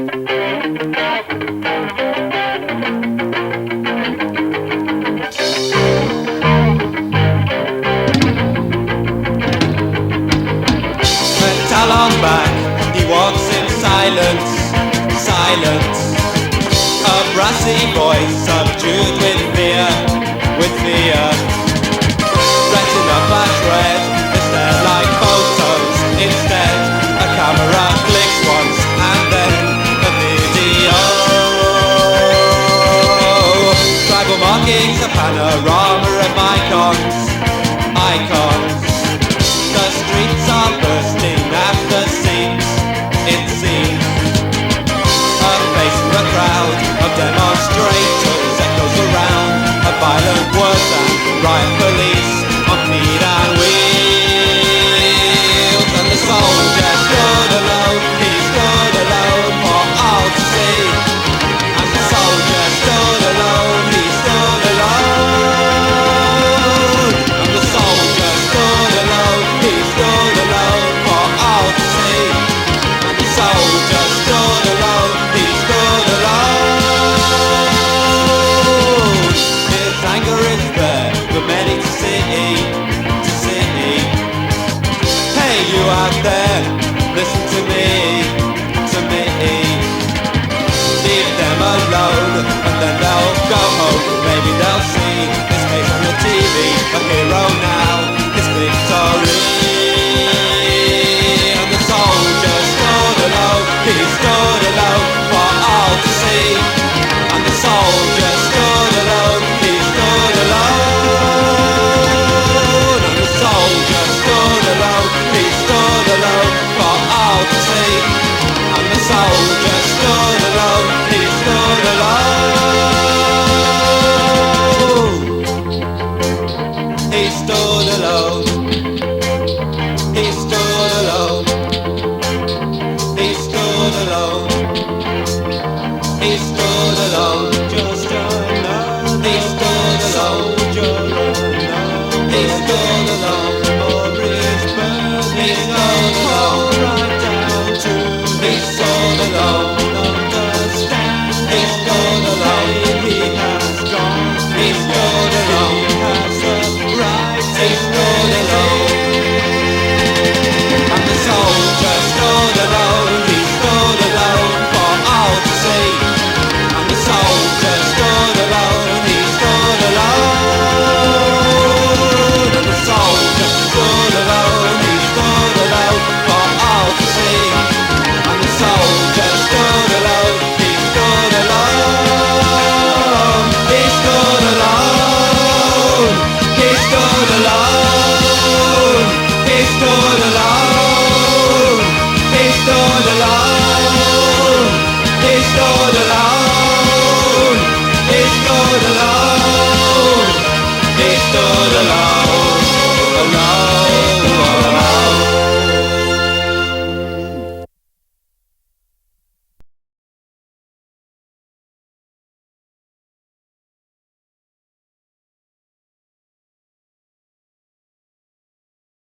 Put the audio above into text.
Talon back, he walks in silence, silence. A brassy voice subdued with fear, with fear. Retina flash red, instead like photos, instead a camera clicks once and then a video. Tribal markings, a panorama of icons, icons. The streets are bursting at the seams, it seems. A face in the crowd of demonstrators echoes around. A violent words and riot police on feet and wheels. And the soldier stood alone, he stood alone for all to see. And the soldier stood alone, he stood alone. And the soldier stood alone, he stood alone for all to see. And the soldier stood alone, he stood alone. His anger is there for many to see, to see. Hey, you out there, listen to me, to me. Leave them alone and then they'll go home. Maybe they'll see his face on the TV. A hero now, his victory. And the soldier stood alone, he stood alone for all to see. And the soldier stood alone, he stood alone. And the soldier stood alone, he stood alone for all to see. And the soldier stood alone, he stood alone. He stood alone. He stood alone. He stood alone.